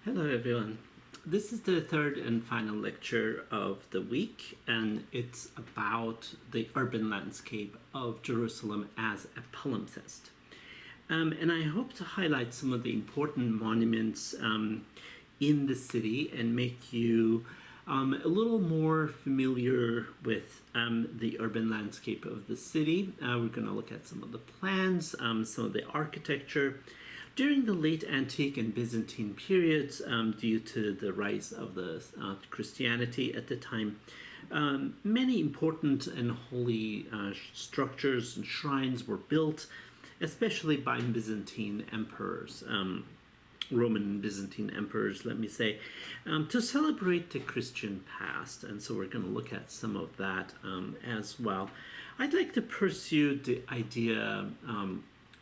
Hello, everyone. This is the third and final lecture of the week, and it's about the urban landscape of Jerusalem as a palimpsest. And I hope to highlight some of the important monuments in the city and make you a little more familiar with the urban landscape of the city. We're going to look at some of the plans, some of the architecture. During the late antique and Byzantine periods, due to the rise of the Christianity at the time, many important and holy structures and shrines were built, especially by Byzantine emperors. Roman and Byzantine emperors, let me say, to celebrate the Christian past. And so we're going to look at some of that as well. I'd like to pursue the idea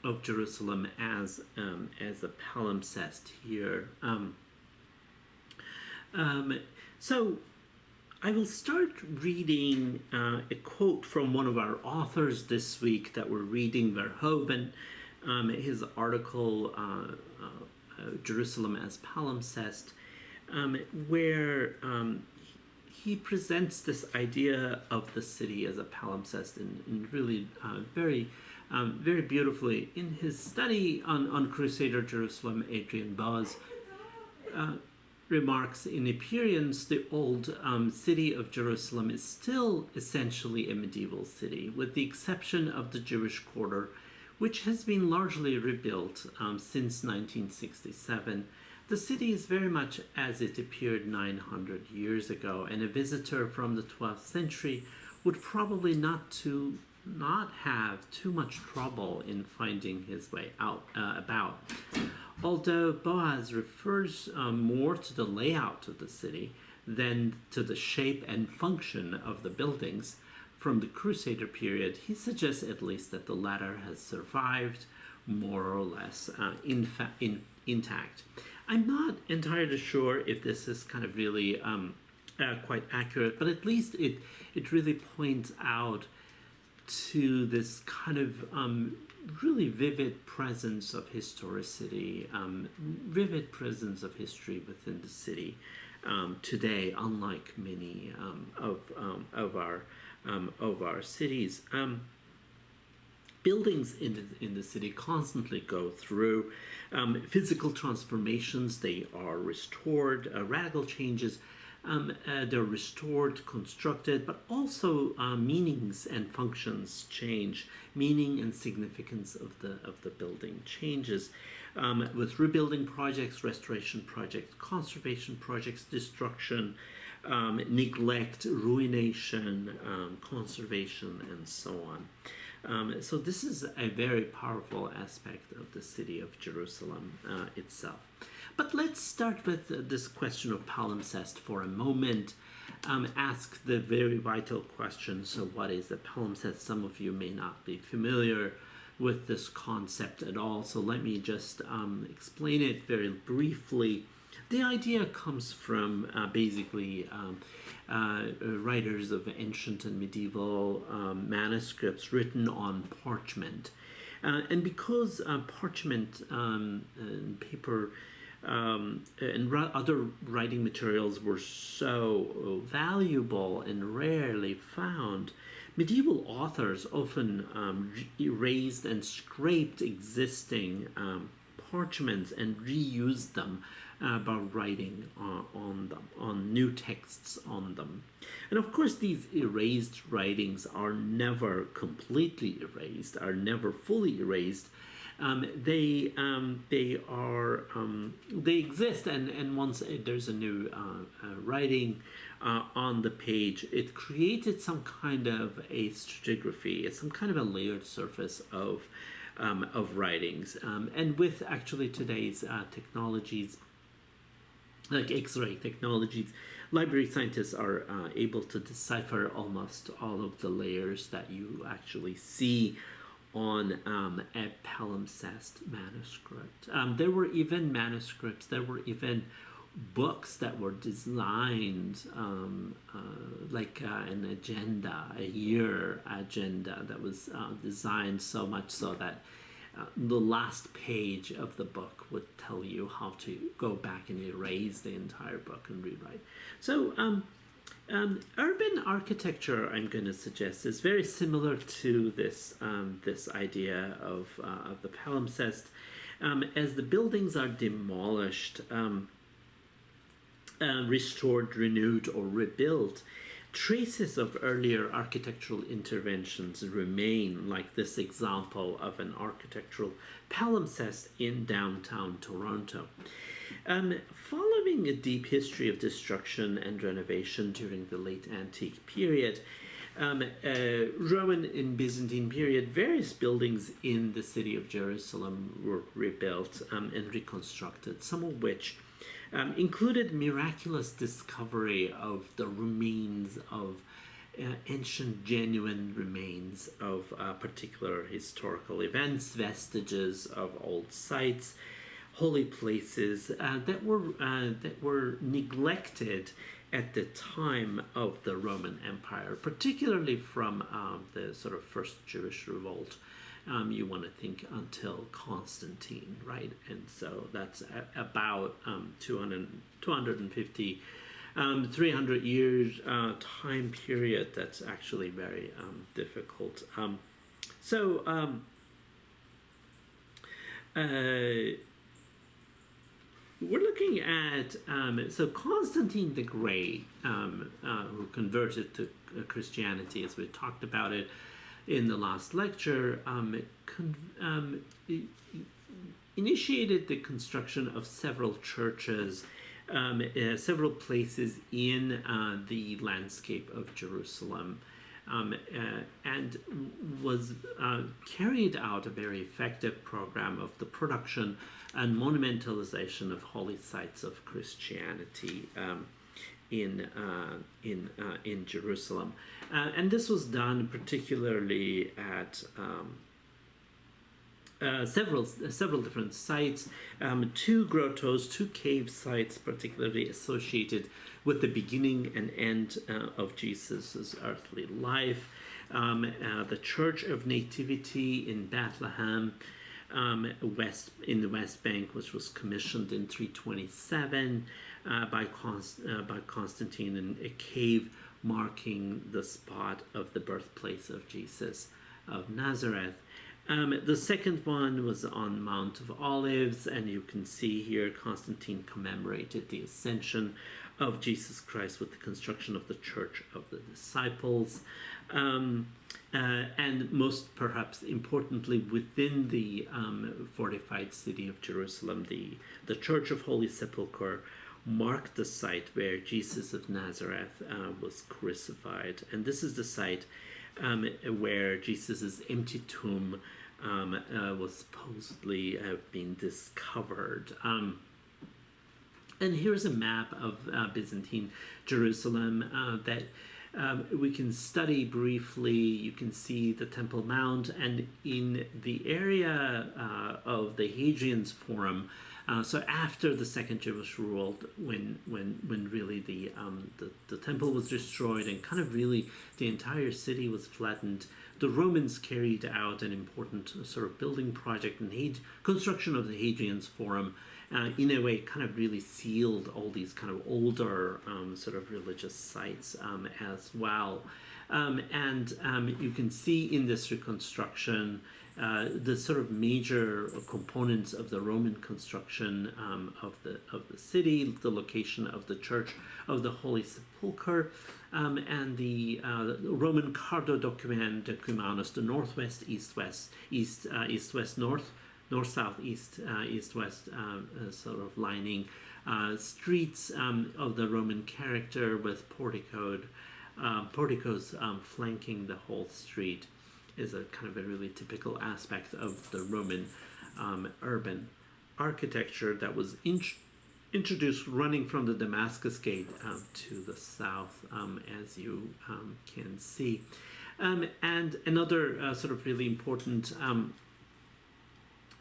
of Jerusalem as a palimpsest here. So I will start reading a quote from one of our authors this week that we're reading, Verhoeven, his article, Jerusalem as Palimpsest, where he presents this idea of the city as a palimpsest in really very beautifully. In his study on Crusader Jerusalem, Adrian Boz remarks, in appearance, the old city of Jerusalem is still essentially a medieval city, with the exception of the Jewish quarter, which has been largely rebuilt since 1967. The city is very much as it appeared 900 years ago, and a visitor from the 12th century would probably not have too much trouble in finding his way about. Although Boaz refers more to the layout of the city than to the shape and function of the buildings from the Crusader period, he suggests at least that the latter has survived more or less intact. I'm not entirely sure if this is kind of really quite accurate, but at least it really points out to this kind of really vivid presence of historicity, vivid presence of history within the city today, unlike many of our cities. Buildings in the city constantly go through physical transformations. They are restored, radical changes. They're restored, constructed, but also meanings and functions change. Meaning and significance of the building changes with rebuilding projects, restoration projects, conservation projects, destruction, neglect, ruination, conservation, and so on. So this is a very powerful aspect of the city of Jerusalem itself. But let's start with this question of palimpsest for a moment. Ask the very vital question, so what is a palimpsest? Some of you may not be familiar with this concept at all, so let me just explain it very briefly. The idea comes from basically writers of ancient and medieval manuscripts written on parchment. And because parchment and paper and other writing materials were so valuable and rarely found, medieval authors often erased and scraped existing parchments and reused them by writing on them, on new texts on them. And of course, these erased writings are never completely erased, are never fully erased. They exist, and once there's a new writing on the page, it created some kind of a stratigraphy, some kind of a layered surface of writings. And with actually today's technologies, like X-ray technologies, library scientists are able to decipher almost all of the layers that you actually see on a palimpsest manuscript. There were even manuscripts, there were even books that were designed like an agenda, a year agenda that was designed so much so that the last page of the book would tell you how to go back and erase the entire book and rewrite. So urban architecture, I'm going to suggest, is very similar to this this idea of the palimpsest. As the buildings are demolished, restored, renewed, or rebuilt, traces of earlier architectural interventions remain, like this example of an architectural palimpsest in downtown Toronto. Following a deep history of destruction and renovation during the late antique period, Roman and Byzantine period, various buildings in the city of Jerusalem were rebuilt and reconstructed, some of which included miraculous discovery of the remains of ancient, genuine remains of particular historical events, vestiges of old sites, holy places that were neglected at the time of the Roman Empire, particularly from the sort of first Jewish revolt. You want to think until Constantine, right? And so that's about 250, 300 years time period. That's actually very difficult. We're looking at so Constantine the Great, who converted to Christianity, as we talked about it in the last lecture, initiated the construction of several churches, several places in the landscape of Jerusalem, and was carried out a very effective program of the production and monumentalization of holy sites of Christianity in Jerusalem, and this was done particularly at several different sites, two grottos, two cave sites, particularly associated with the beginning and end of Jesus's earthly life, the Church of Nativity in Bethlehem, in the West Bank, which was commissioned in 327 by Constantine, in a cave marking the spot of the birthplace of Jesus of Nazareth. The second one was on Mount of Olives, and you can see here Constantine commemorated the ascension of Jesus Christ with the construction of the Church of the Disciples. And most perhaps importantly, within the fortified city of Jerusalem, the Church of Holy Sepulchre marked the site where Jesus of Nazareth was crucified. And this is the site where Jesus' empty tomb was supposedly have been discovered. And here's a map of Byzantine Jerusalem that we can study briefly. You can see the Temple Mount, and in the area of the Hadrian's Forum, so after the Second Jewish Revolt, when really the temple was destroyed and kind of really the entire city was flattened, the Romans carried out an important sort of building project and construction of the Hadrian's Forum. In a way, kind of really sealed all these kind of older sort of religious sites as well. And you can see in this reconstruction the sort of major components of the Roman construction of the city, the location of the Church of the Holy Sepulchre, and the Roman Cardo Documentus, the northwest, east-west, east-west, north-south, east-west sort of lining streets of the Roman character with porticos flanking the whole street is a kind of a really typical aspect of the Roman urban architecture that was introduced running from the Damascus Gate to the south, as you can see. And another sort of really important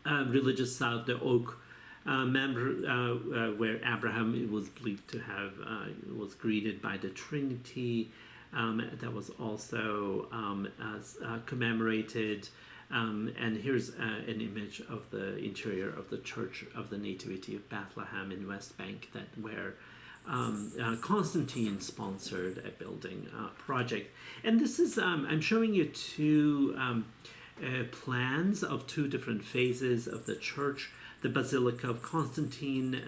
religious site, the Oak where Abraham was believed to have was greeted by the Trinity. That was also commemorated. And here's an image of the interior of the Church of the Nativity of Bethlehem in West Bank, where Constantine sponsored a building project. And this is, I'm showing you two plans of two different phases of the church: the Basilica of Constantine,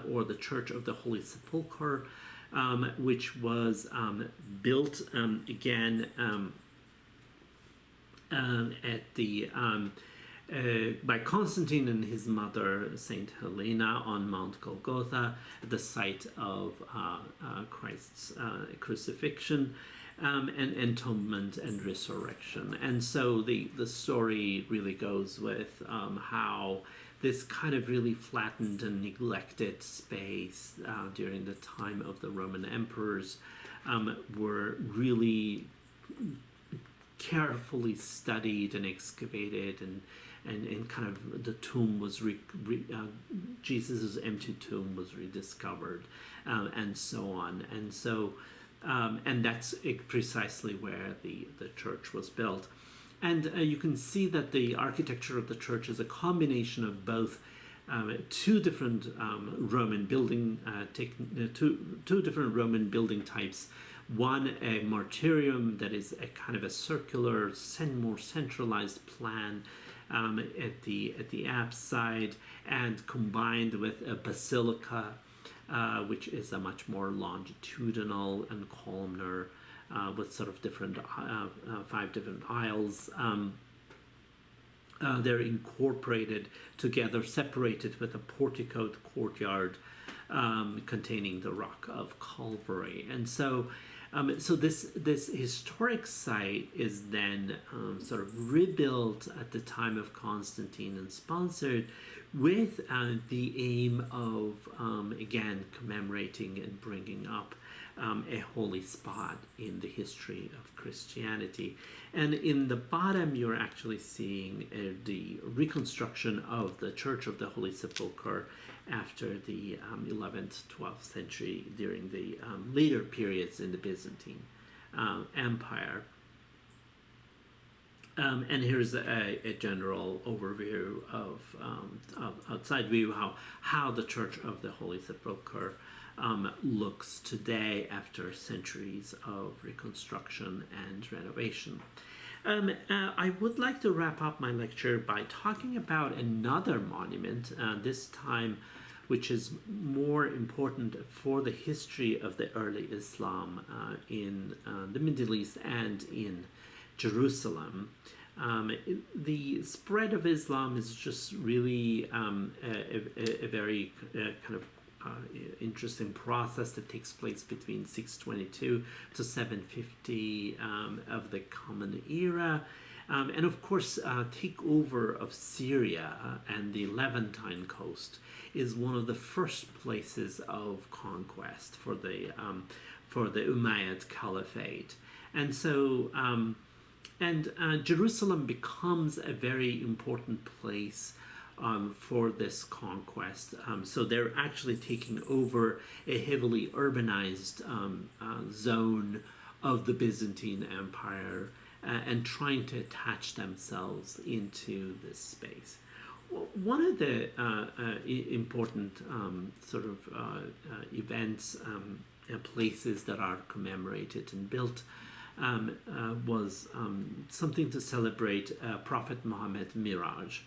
or the Church of the Holy Sepulchre, which was built again at the by Constantine and his mother Saint Helena on Mount Golgotha, at the site of Christ's crucifixion, and entombment and resurrection. And so the story really goes with how this kind of really flattened and neglected space during the time of the Roman emperors were really carefully studied and excavated, and kind of the tomb was Jesus's empty tomb was rediscovered, and so on. And so and that's precisely where the church was built. And you can see that the architecture of the church is a combination of both two different Roman building two different Roman building types. One, a martyrium that is a kind of a circular, more centralized plan at the apse side, and combined with a basilica, which is a much more longitudinal and columnar, with sort of different 5 different aisles. They're incorporated together, separated with a porticoed courtyard containing the Rock of Calvary. And so this historic site is then sort of rebuilt at the time of Constantine and sponsored with the aim of, again, commemorating and bringing up a holy spot in the history of Christianity. And in the bottom, you're actually seeing the reconstruction of the Church of the Holy Sepulchre after the 11th, 12th century, during the later periods in the Byzantine Empire. And here's a general overview of outside view how the Church of the Holy Sepulchre looks today after centuries of reconstruction and renovation. I would like to wrap up my lecture by talking about another monument, this time which is more important for the history of the early Islam in the Middle East and in Jerusalem. The spread of Islam is just really a very kind of interesting process that takes place between 622 to 750 of the Common Era. And of course, takeover of Syria and the Levantine coast is one of the first places of conquest for the Umayyad Caliphate. And so Jerusalem becomes a very important place for this conquest. So they're actually taking over a heavily urbanized zone of the Byzantine Empire and trying to attach themselves into this space. One of the important sort of events, places that are commemorated and built was something to celebrate Prophet Muhammad Miraj,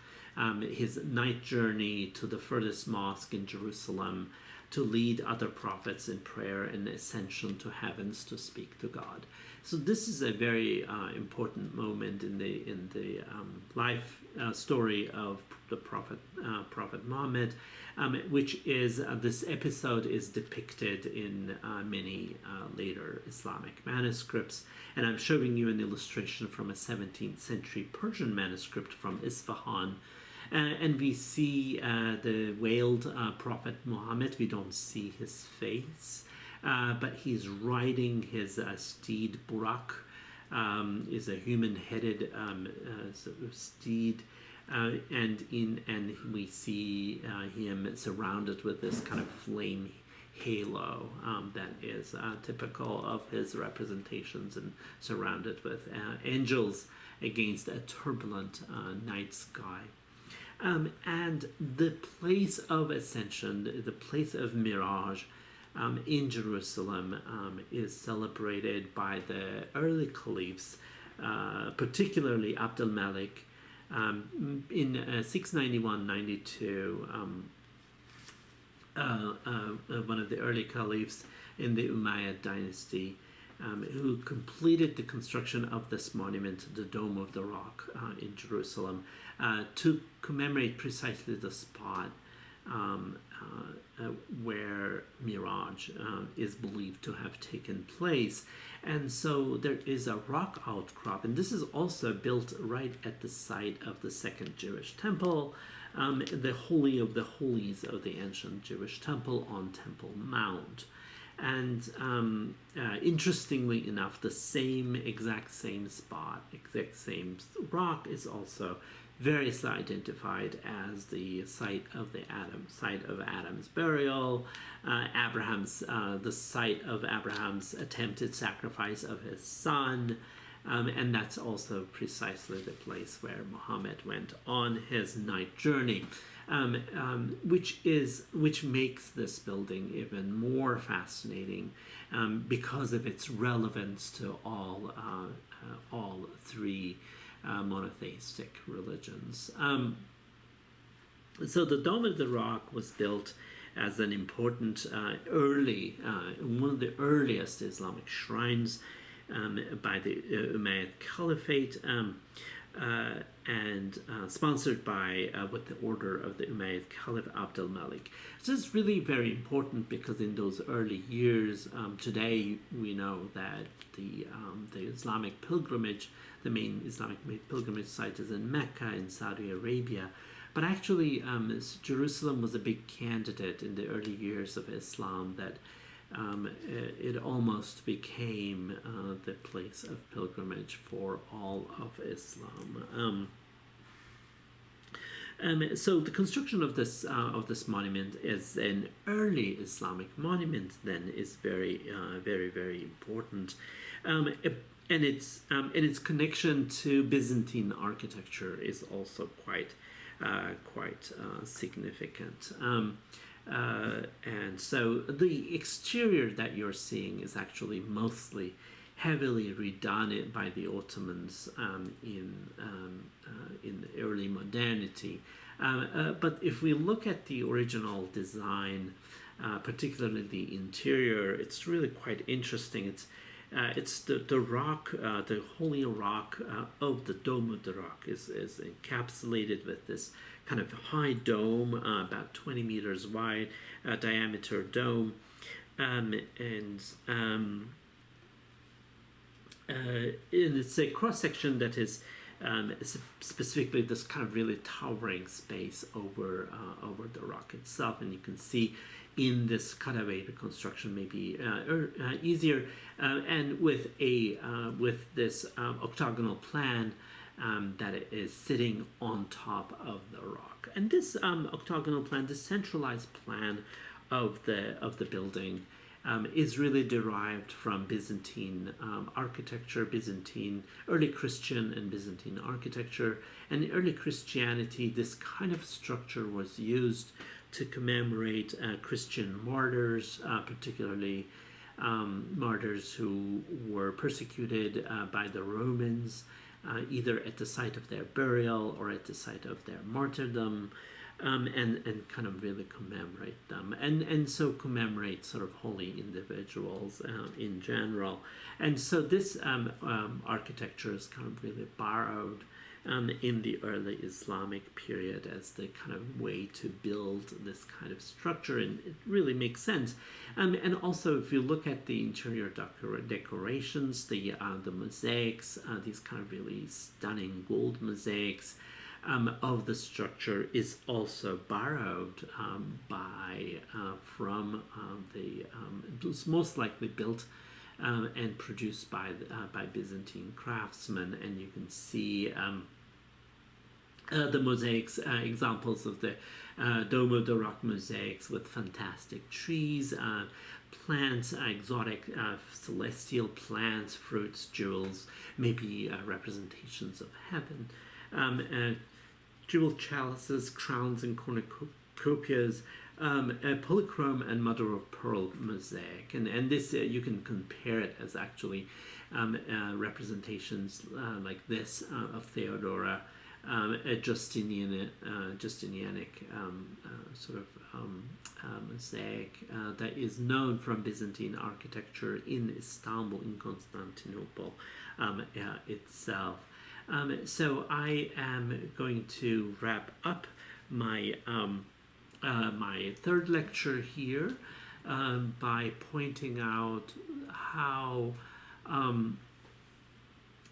his night journey to the furthest mosque in Jerusalem to lead other prophets in prayer and ascension to heavens to speak to God. So this is a very important moment in the life story of the Prophet Muhammad, which is this episode is depicted in many later Islamic manuscripts, and I'm showing you an illustration from a 17th century Persian manuscript from Isfahan. And we see the veiled Prophet Muhammad. We don't see his face, but he's riding his steed Burak, is a human-headed sort of steed, and we see him surrounded with this kind of flame halo that is typical of his representations, and surrounded with angels against a turbulent night sky. And the place of ascension, the place of mirage in Jerusalem is celebrated by the early caliphs, particularly Abdul Malik, in 691-92. One of the early caliphs in the Umayyad dynasty, who completed the construction of this monument, the Dome of the Rock, in Jerusalem, to commemorate precisely the spot where Miraj is believed to have taken place. And so there is a rock outcrop, and this is also built right at the site of the second Jewish temple, the Holy of the Holies of the ancient Jewish temple on Temple Mount. And interestingly enough, the exact same spot, exact same rock is also variously identified as the site of Adam's burial, the site of Abraham's attempted sacrifice of his son, and that's also precisely the place where Muhammad went on his night journey, which makes this building even more fascinating because of its relevance to all three monotheistic religions. So the Dome of the Rock was built as an important one of the earliest Islamic shrines by the Umayyad Caliphate, and sponsored by with the order of the Umayyad Caliph Abdul Malik. So it's really very important because in those early years, today we know that the Islamic pilgrimage, the main Islamic pilgrimage site is in Mecca in Saudi Arabia. But actually, Jerusalem was a big candidate in the early years of Islam that it almost became the place of pilgrimage for all of Islam. So the construction of this monument as an early Islamic monument then is very, very important, and its connection to Byzantine architecture is also quite significant. And so the exterior that you're seeing is actually mostly heavily redone by the Ottomans in the early modernity. But if we look at the original design, particularly the interior, it's really quite interesting. It's the rock, the holy rock of the Dome of the Rock is encapsulated with this kind of high dome, about 20 meters wide, diameter dome, and it's a cross section that is specifically this kind of really towering space over the rock itself, and you can see in this cutaway reconstruction maybe easier, and with this octagonal plan that it is sitting on top of the rock. And this octagonal plan, the centralized plan of the building, is really derived from Byzantine architecture, early Christian and Byzantine architecture. And in early Christianity, this kind of structure was used to commemorate Christian martyrs, particularly martyrs who were persecuted by the Romans, either at the site of their burial or at the site of their martyrdom, and kind of really commemorate them, and so commemorate sort of holy individuals in general. And so this architecture is kind of really borrowed in the early Islamic period as the kind of way to build this kind of structure, and it really makes sense. And also, if you look at the interior decorations, the mosaics, these kind of really stunning gold mosaics of the structure is also borrowed from it was most likely built and produced by Byzantine craftsmen, and you can see The mosaics, examples of the Domo de Rock mosaics with fantastic trees, plants, exotic celestial plants, fruits, jewels, maybe representations of heaven, jewel chalices, crowns, and cornucopias, a polychrome and mother of pearl mosaic, and this you can compare it as actually representations like this of Theodora, a Justinianic sort of mosaic that is known from Byzantine architecture in Istanbul, in Constantinople itself. So I am going to wrap up my my third lecture here by pointing out how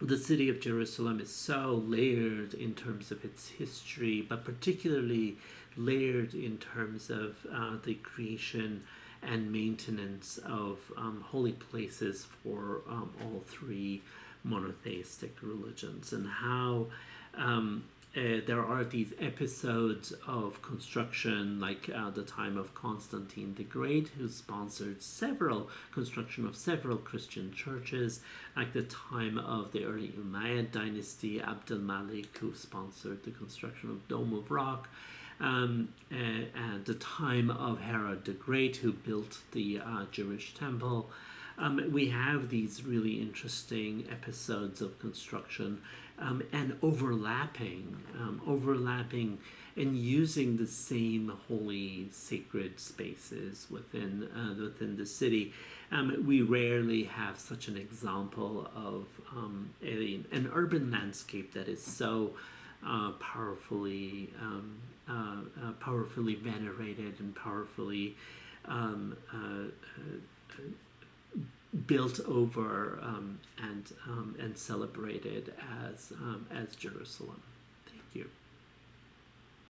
the city of Jerusalem is so layered in terms of its history, but particularly layered in terms of the creation and maintenance of holy places for all three monotheistic religions, and how there are these episodes of construction, like the time of Constantine the Great, who sponsored construction of several Christian churches, like the time of the early Umayyad dynasty, Abd al-Malik, who sponsored the construction of Dome of Rock, and the time of Herod the Great, who built the Jewish temple. We have these really interesting episodes of construction and overlapping and using the same holy sacred spaces within the city. We rarely have such an example of an urban landscape that is so powerfully venerated and powerfully built over and celebrated as Jerusalem. Thank you.